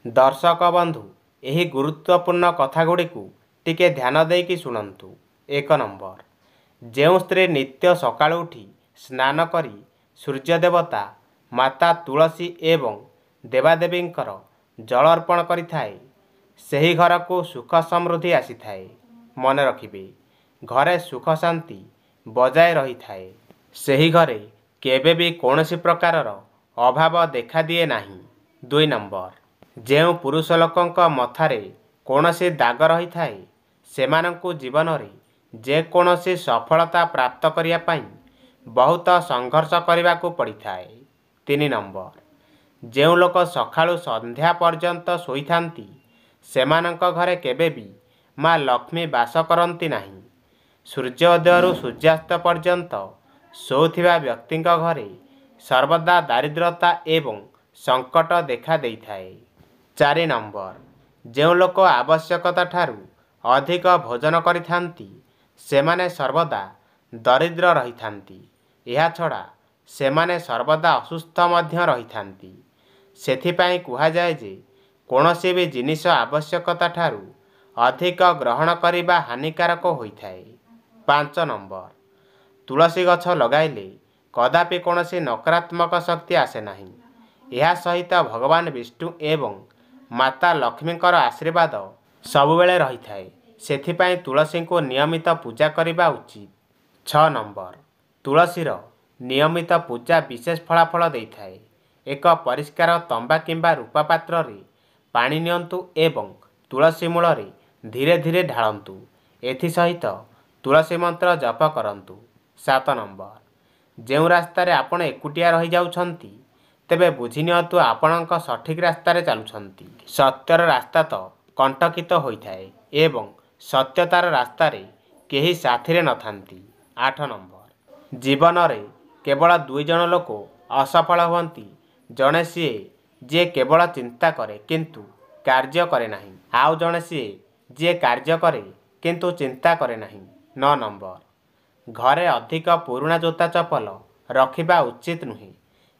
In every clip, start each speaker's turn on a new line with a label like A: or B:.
A: दर्शक बंधु यही गुरुत्वपूर्ण कथागुड़िक टिके ध्यान देकी शुणु। 1 नंबर, जो स्त्री नित्य सकाळु उठी स्नान करी सूर्य देवता माता तुलसी एवं देवादेवींकर जल अर्पण करिथाए ସେହି ଘରକୁ ସୁଖ ସମୃଦ୍ଧି ଆସିଥାଏ। ମନେ ରଖିବେ, ଘରେ ସୁଖ ଶାନ୍ତି ବଜାୟ ରହିଥାଏ। ସେହି ଘରେ କେବେ ବି କୌଣସି ପ୍ରକାରର ଅଭାବ ଦେଖାଦିଏ ନାହିଁ। 2 ନମ୍ବର, ଯେଉଁ ପୁରୁଷ ଲୋକଙ୍କ ମଥାରେ କୌଣସି ଦାଗ ରହିଥାଏ ସେମାନଙ୍କୁ ଜୀବନରେ ଯେକୌଣସି ସଫଳତା ପ୍ରାପ୍ତ କରିବା ପାଇଁ ବହୁତ ସଂଘର୍ଷ କରିବାକୁ ପଡ଼ିଥାଏ। 3 ନମ୍ବର, ଯେଉଁ ଲୋକ ସକାଳୁ ସନ୍ଧ୍ୟା ପର୍ଯ୍ୟନ୍ତ ଶୋଇଥାନ୍ତି ସେମାନଙ୍କ ଘରେ କେବେ ବି ମା ଲକ୍ଷ୍ମୀ ବାସ କରନ୍ତି ନାହିଁ। ସୂର୍ଯ୍ୟୋଦୟରୁ ସୂର୍ଯ୍ୟାସ୍ତ ପର୍ଯ୍ୟନ୍ତ ଶୋଉଥିବା ବ୍ୟକ୍ତିଙ୍କ ଘରେ ସର୍ବଦା ଦାରିଦ୍ରତା ଏବଂ ସଙ୍କଟ ଦେଖା ଦେଇଥାଏ। 4 ନମ୍ବର, ଯେଉଁ ଲୋକ ଆବଶ୍ୟକତା ଠାରୁ ଅଧିକ ଭୋଜନ କରିଥାନ୍ତି ସେମାନେ ସର୍ବଦା ଦରିଦ୍ର ରହିଥାନ୍ତି। ଏହାଛଡ଼ା ସେମାନେ ସର୍ବଦା ଅସୁସ୍ଥ ମଧ୍ୟ ରହିଥାନ୍ତି। ସେଥିପାଇଁ କୁହାଯାଏ ଯେ କୌଣସି ବି ଜିନିଷ ଆବଶ୍ୟକତା ଠାରୁ ଅଧିକ ଗ୍ରହଣ କରିବା ହାନିକାରକ ହୋଇଥାଏ। 5 ନମ୍ବର, ତୁଳସୀ ଗଛ ଲଗାଇଲେ କଦାପି କୌଣସି ନକାରାତ୍ମକ ଶକ୍ତି ଆସେ ନାହିଁ। ଏହା ସହିତ ଭଗବାନ ବିଷ୍ଣୁ ଏବଂ ମାତା ଲକ୍ଷ୍ମୀଙ୍କର ଆଶୀର୍ବାଦ ସବୁବେଳେ ରହିଥାଏ। ସେଥିପାଇଁ ତୁଳସୀଙ୍କୁ ନିୟମିତ ପୂଜା କରିବା ଉଚିତ। 6 ନମ୍ବର, ତୁଳସୀର ନିୟମିତ ପୂଜା ବିଶେଷ ଫଳାଫଳ ଦେଇଥାଏ। ଏକ ପରିଷ୍କାର ତମ୍ବା କିମ୍ବା ରୂପା ପାତ୍ରରେ ପାଣି ନିଅନ୍ତୁ ଏବଂ ତୁଳସୀ ମୂଳରେ ଧୀରେ ଧୀରେ ଢାଳନ୍ତୁ। ଏଥିସହିତ ତୁଳସୀ ମନ୍ତ୍ର ଜପ କରନ୍ତୁ। 7 ନମ୍ବର, ଯେଉଁ ରାସ୍ତାରେ ଆପଣ ଏକୁଟିଆ ରହିଯାଉଛନ୍ତି ତେବେ ବୁଝିନିଅନ୍ତୁ ଆପଣଙ୍କ ସଠିକ୍ ରାସ୍ତାରେ ଚାଲୁଛନ୍ତି। ସତ୍ୟର ରାସ୍ତା ତ କଣ୍ଟକିତ ହୋଇଥାଏ ଏବଂ ସତ୍ୟତାର ରାସ୍ତାରେ କେହି ସାଥିରେ ନଥାନ୍ତି। 8 ନମ୍ବର, ଜୀବନରେ କେବଳ 2 ଜଣ ଲୋକ ଅସଫଳ ହୁଅନ୍ତି। ଜଣେ ସିଏ ଯିଏ କେବଳ ଚିନ୍ତା କରେ କିନ୍ତୁ କାର୍ଯ୍ୟ କରେ ନାହିଁ, ଆଉ ଜଣେ ସିଏ ଯିଏ କାର୍ଯ୍ୟ କରେ କିନ୍ତୁ ଚିନ୍ତା କରେ ନାହିଁ। 9 ନମ୍ବର, ଘରେ ଅଧିକ ପୁରୁଣା ଜୋତା ଚପଲ ରଖିବା ଉଚିତ ନୁହେଁ।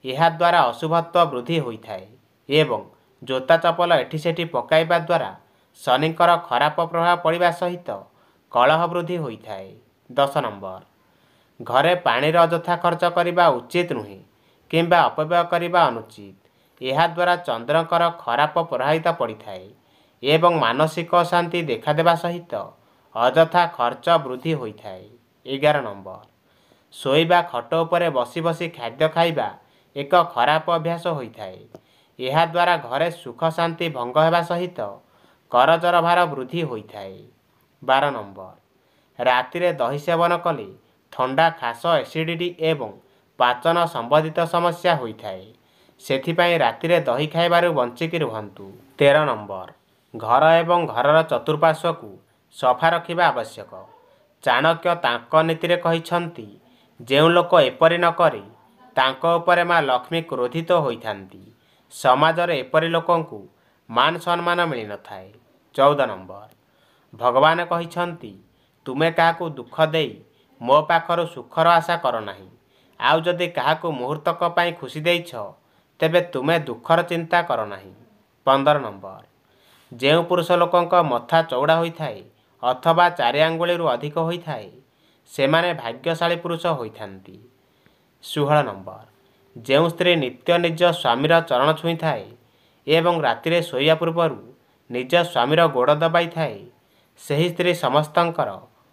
A: ଏହାଦ୍ୱାରା ଅଶୁଭତ୍ୱ ବୃଦ୍ଧି ହୋଇଥାଏ ଏବଂ ଜୋତା ଚପଲ ଏଠି ସେଠି ପକାଇବା ଦ୍ୱାରା ଶନିଙ୍କର ଖରାପ ପ୍ରଭାବ ପଡ଼ିବା ସହିତ କଳହ ବୃଦ୍ଧି ହୋଇଥାଏ। 10 ନମ୍ବର, ଘରେ ପାଣିର ଅଯଥା ଖର୍ଚ୍ଚ କରିବା ଉଚିତ ନୁହେଁ କିମ୍ବା ଅପବ୍ୟୟ କରିବା ଅନୁଚିତ। ଏହାଦ୍ୱାରା ଚନ୍ଦ୍ରଙ୍କର ଖରାପ ପ୍ରଭାବିତ ପଡ଼ିଥାଏ ଏବଂ ମାନସିକ ଅଶାନ୍ତି ଦେଖାଦେବା ସହିତ ଅଯଥା ଖର୍ଚ୍ଚ ବୃଦ୍ଧି ହୋଇଥାଏ। 11 ନମ୍ବର, ଶୋଇବା ଖଟ ଉପରେ ବସି ବସି ଖାଦ୍ୟ ଖାଇବା ଏକ ଖରାପ ଅଭ୍ୟାସ ହୋଇଥାଏ। ଏହାଦ୍ୱାରା ଘରେ ସୁଖ ଶାନ୍ତି ଭଙ୍ଗ ହେବା ସହିତ କରଜର ଭାର ବୃଦ୍ଧି ହୋଇଥାଏ। 12 ନମ୍ବର, ରାତିରେ ଦହି ସେବନ କଲେ ଥଣ୍ଡା, ଖାସ, ଏସିଡ଼ିଟି ଏବଂ ପାଚନ ସମ୍ବନ୍ଧିତ ସମସ୍ୟା ହୋଇଥାଏ। ସେଥିପାଇଁ ରାତିରେ ଦହି ଖାଇବାରୁ ବଞ୍ଚିକି ରୁହନ୍ତୁ। 13 ନମ୍ବର, ଘର ଏବଂ ଘରର ଚତୁଃପାର୍ଶ୍ୱକୁ ସଫା ରଖିବା ଆବଶ୍ୟକ। ଚାଣକ୍ୟ ତାଙ୍କ ନୀତିରେ କହିଛନ୍ତି, ଯେଉଁ ଲୋକ ଏପରି ନ କରେ ତାଙ୍କ ଉପରେ ମା ଲକ୍ଷ୍ମୀ କ୍ରୋଧିତ ହୋଇଥାନ୍ତି। ସମାଜରେ ଏପରି ଲୋକଙ୍କୁ ମାନ ସମ୍ମାନ ମିଳିନଥାଏ। 14 ନମ୍ବର, ଭଗବାନ କହିଛନ୍ତି, ତୁମେ କାହାକୁ ଦୁଃଖ ଦେଇ ମୋ ପାଖରୁ ସୁଖର ଆଶା କର ନାହିଁ। ଆଉ ଯଦି କାହାକୁ ମୁହୂର୍ତ୍ତକ ପାଇଁ ଖୁସି ଦେଇଛ ତେବେ ତୁମେ ଦୁଃଖର ଚିନ୍ତା କର ନାହିଁ। 15 ନମ୍ବର, ଯେଉଁ ପୁରୁଷ ଲୋକଙ୍କ ମଥା ଚଉଡ଼ା ହୋଇଥାଏ ଅଥବା 4 ଆଙ୍ଗୁଳିରୁ ଅଧିକ ହୋଇଥାଏ ସେମାନେ ଭାଗ୍ୟଶାଳୀ ପୁରୁଷ ହୋଇଥାନ୍ତି। 16 ନମ୍ବର, ଯେଉଁ ସ୍ତ୍ରୀ ନିତ୍ୟ ନିଜ ସ୍ୱାମୀର ଚରଣ ଛୁଇଁଥାଏ ଏବଂ ରାତିରେ ଶୋଇବା ପୂର୍ବରୁ ନିଜ ସ୍ୱାମୀର ଗୋଡ଼ ଦବାଇଥାଏ ସେହି ସ୍ତ୍ରୀ ସମସ୍ତଙ୍କର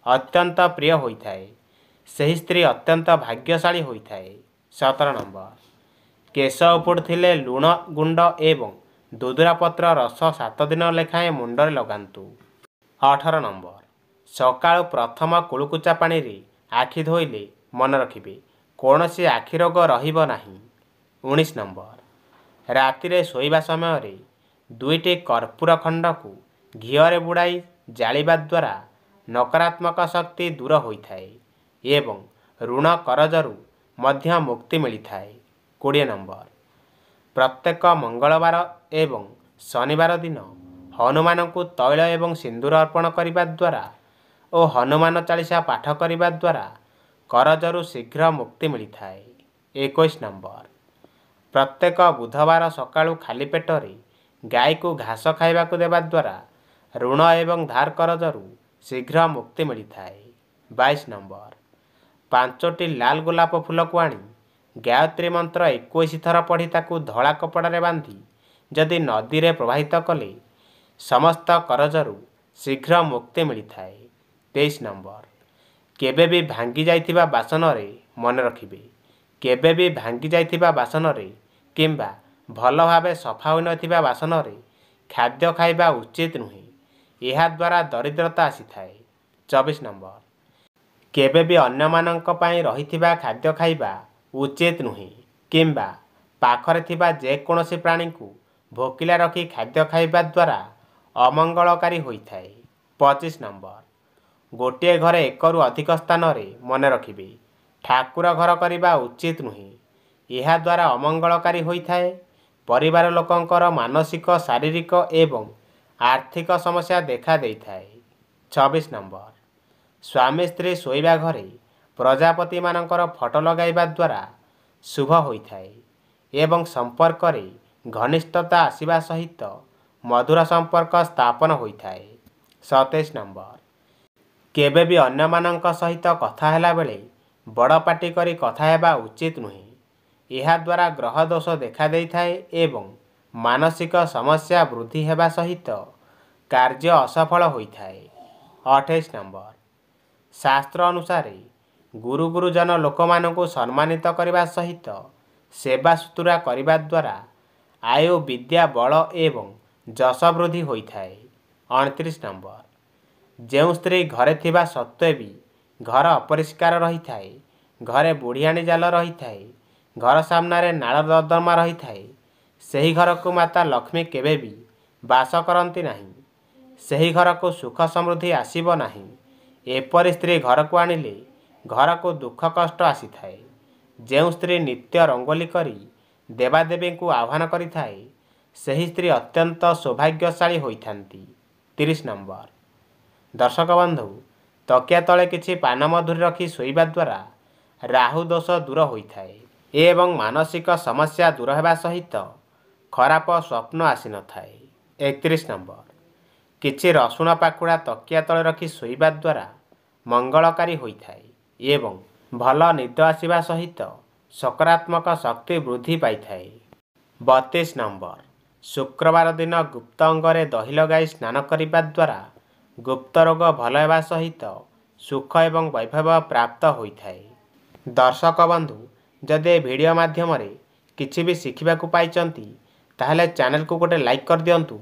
A: ଅତ୍ୟନ୍ତ ପ୍ରିୟ ହୋଇଥାଏ। ସେହି ସ୍ତ୍ରୀ ଅତ୍ୟନ୍ତ ଭାଗ୍ୟଶାଳୀ ହୋଇଥାଏ। 17 ନମ୍ବର, କେଶ ଉପୁଡ଼ୁଥିଲେ ଲୁଣ ଗୁଣ୍ଡ ଏବଂ ଦୁଦୁରା ପତ୍ର ରସ 7 ଦିନ ଲେଖାଏଁ ମୁଣ୍ଡରେ ଲଗାନ୍ତୁ। 18 ନମ୍ବର, ସକାଳୁ ପ୍ରଥମ କୁଳୁକୁଚା ପାଣିରେ ଆଖି ଧୋଇଲେ ମନେ ରଖିବେ କୌଣସି ଆଖି ରୋଗ ରହିବ ନାହିଁ। 19 ନମ୍ବର, ରାତିରେ ଶୋଇବା ସମୟରେ 2ଟି କର୍ପୂର ଖଣ୍ଡକୁ ଘିଅରେ ବୁଡ଼ାଇ ଜାଳିବା ଦ୍ୱାରା ନକାରାତ୍ମକ ଶକ୍ତି ଦୂର ହୋଇଥାଏ ଏବଂ ଋଣ କରଜରୁ ମଧ୍ୟ ମୁକ୍ତି ମିଳିଥାଏ। 20 ନମ୍ବର, ପ୍ରତ୍ୟେକ ମଙ୍ଗଳବାର ଏବଂ ଶନିବାର ଦିନ ହନୁମାନଙ୍କୁ ତୈଳ ଏବଂ ସିନ୍ଦୁର ଅର୍ପଣ କରିବା ଦ୍ୱାରା ଓ ହନୁମାନ ଚାଳିଶା ପାଠ କରିବା ଦ୍ୱାରା କରଜରୁ ଶୀଘ୍ର ମୁକ୍ତି ମିଳିଥାଏ। 21 ନମ୍ବର, ପ୍ରତ୍ୟେକ ବୁଧବାର ସକାଳୁ ଖାଲି ପେଟରେ ଗାଈକୁ ଘାସ ଖାଇବାକୁ ଦେବା ଦ୍ୱାରା ଋଣ ଏବଂ ଧାର କରଜରୁ ଶୀଘ୍ର ମୁକ୍ତି ମିଳିଥାଏ। 22 ନମ୍ବର, 5ଟି ଲାଲ ଗୋଲାପ ଫୁଲକୁ ଆଣି ଗାୟତ୍ରୀ ମନ୍ତ୍ର 21 ଥର ପଢ଼ି ତାକୁ ଧଳା କପଡ଼ାରେ ବାନ୍ଧି ଯଦି ନଦୀରେ ପ୍ରବାହିତ କଲେ ସମସ୍ତ କରଜରୁ ଶୀଘ୍ର ମୁକ୍ତି ମିଳିଥାଏ। 23 ନମ୍ବର, କେବେ ବି ଭାଙ୍ଗି ଯାଇଥିବା ବାସନରେ ମନେ ରଖିବେ, କେବେ ବି ଭାଙ୍ଗି ଯାଇଥିବା ବାସନରେ କିମ୍ବା ଭଲ ଭାବେ ସଫା ହୋଇନଥିବା ବାସନରେ ଖାଦ୍ୟ ଖାଇବା ଉଚିତ ନୁହେଁ। ଏହାଦ୍ୱାରା ଦରିଦ୍ରତା ଆସିଥାଏ। 24 ନମ୍ବର, କେବେ ବି ଅନ୍ୟମାନଙ୍କ ପାଇଁ ରହିଥିବା ଖାଦ୍ୟ ଖାଇବା ଉଚିତ ନୁହେଁ କିମ୍ବା ପାଖରେ ଥିବା ଯେକୌଣସି ପ୍ରାଣୀଙ୍କୁ ଭୋକିଲା ରଖି ଖାଦ୍ୟ ଖାଇବା ଦ୍ୱାରା ଅମଙ୍ଗଳକାରୀ ହୋଇଥାଏ। 25 ନମ୍ବର, ଗୋଟିଏ ଘରେ ଏକରୁ ଅଧିକ ସ୍ଥାନରେ ମନେ ରଖିବେ ଠାକୁର ଘର କରିବା ଉଚିତ ନୁହେଁ। ଏହାଦ୍ୱାରା ଅମଙ୍ଗଳକାରୀ ହୋଇଥାଏ। ପରିବାର ଲୋକଙ୍କର ମାନସିକ, ଶାରୀରିକ ଏବଂ ଆର୍ଥିକ ସମସ୍ୟା ଦେଖା ଦେଇଥାଏ। 26 ନମ୍ବର, ସ୍ୱାମୀ ସ୍ତ୍ରୀ ଶୋଇବା ଘରେ ପ୍ରଜାପତିମାନଙ୍କର ଫଟୋ ଲଗାଇବା ଦ୍ୱାରା ଶୁଭ ହୋଇଥାଏ ଏବଂ ସମ୍ପର୍କରେ ଘନିଷ୍ଠତା ଆସିବା ସହିତ ମଧୁର ସମ୍ପର୍କ ସ୍ଥାପନ ହୋଇଥାଏ। 27 ନମ୍ବର, କେବେ ବି ଅନ୍ୟମାନଙ୍କ ସହିତ କଥା ହେଲାବେଳେ ବଡ଼ ପାଟି କରି କଥା ହେବା ଉଚିତ ନୁହେଁ। ଏହାଦ୍ୱାରା ଗ୍ରହ ଦୋଷ ଦେଖା ଦେଇଥାଏ ଏବଂ ମାନସିକ ସମସ୍ୟା ବୃଦ୍ଧି ହେବା ସହିତ କାର୍ଯ୍ୟ ଅସଫଳ ହୋଇଥାଏ। 28 ନମ୍ବର, ଶାସ୍ତ୍ର ଅନୁସାରେ ଗୁରୁ ଗୁରୁଜନ ଲୋକମାନଙ୍କୁ ସମ୍ମାନିତ କରିବା ସହିତ ସେବା ସୁତୁରା କରିବା ଦ୍ୱାରା ଆୟୁ, ବିଦ୍ୟା, ବଳ ଏବଂ ଯଶ ବୃଦ୍ଧି ହୋଇଥାଏ। 29 ନମ୍ବର, ଯେଉଁ ସ୍ତ୍ରୀ ଘରେ ଥିବା ସତ୍ତ୍ୱେ ବି ଘର ଅପରିଷ୍କାର ରହିଥାଏ, ଘରେ ବୁଢ଼ିଆଣୀ ଜାଲ ରହିଥାଏ, ଘର ସାମ୍ନାରେ ନାଳ ନର୍ଦ୍ଦମା ରହିଥାଏ, ସେହି ଘରକୁ ମାତା ଲକ୍ଷ୍ମୀ କେବେ ବି ବାସ କରନ୍ତି ନାହିଁ। ସେହି ଘରକୁ ସୁଖ ସମୃଦ୍ଧି ଆସିବ ନାହିଁ। ଏପରି ସ୍ତ୍ରୀ ଘରକୁ ଆଣିଲେ ଘରକୁ ଦୁଃଖ କଷ୍ଟ ଆସିଥାଏ। ଯେଉଁ ସ୍ତ୍ରୀ ନିତ୍ୟ ରଙ୍ଗୋଲି କରି ଦେବାଦେବୀଙ୍କୁ ଆହ୍ୱାନ କରିଥାଏ ସେହି ସ୍ତ୍ରୀ ଅତ୍ୟନ୍ତ ସୌଭାଗ୍ୟଶାଳୀ ହୋଇଥାନ୍ତି। 30 ନମ୍ବର, ଦର୍ଶକ ବନ୍ଧୁ, ତକିଆ ତଳେ କିଛି ପାନ ମଧୁରୀ ରଖି ଶୋଇବା ଦ୍ୱାରା ରାହୁ ଦୋଷ ଦୂର ହୋଇଥାଏ ଏବଂ ମାନସିକ ସମସ୍ୟା ଦୂର ହେବା ସହିତ ଖରାପ ସ୍ୱପ୍ନ ଆସିନଥାଏ। 31 ନମ୍ବର, କିଛି ରସୁଣ ପାଖୁଡ଼ା ତକିଆ ତଳେ ରଖି ଶୋଇବା ଦ୍ୱାରା ମଙ୍ଗଳକାରୀ ହୋଇଥାଏ ଏବଂ ଭଲ ନିଦ ଆସିବା ସହିତ ସକାରାତ୍ମକ ଶକ୍ତି ବୃଦ୍ଧି ପାଇଥାଏ। 32 ନମ୍ବର, ଶୁକ୍ରବାର ଦିନ ଗୁପ୍ତ ଅଙ୍ଗରେ ଦହି ଲଗାଇ ସ୍ନାନ କରିବା ଦ୍ୱାରା ଗୁପ୍ତ ରୋଗ ଭଲ ହେବା ସହିତ ସୁଖ ଏବଂ ବୈଭବ ପ୍ରାପ୍ତ ହୋଇଥାଏ। ଦର୍ଶକ ବନ୍ଧୁ, ଯଦି ଏ ଭିଡ଼ିଓ ମାଧ୍ୟମରେ କିଛି ବି ଶିଖିବାକୁ ପାଇଛନ୍ତି ତାହେଲେ ଚ୍ୟାନେଲକୁ ଗୋଟେ ଲାଇକ୍ କରିଦିଅନ୍ତୁ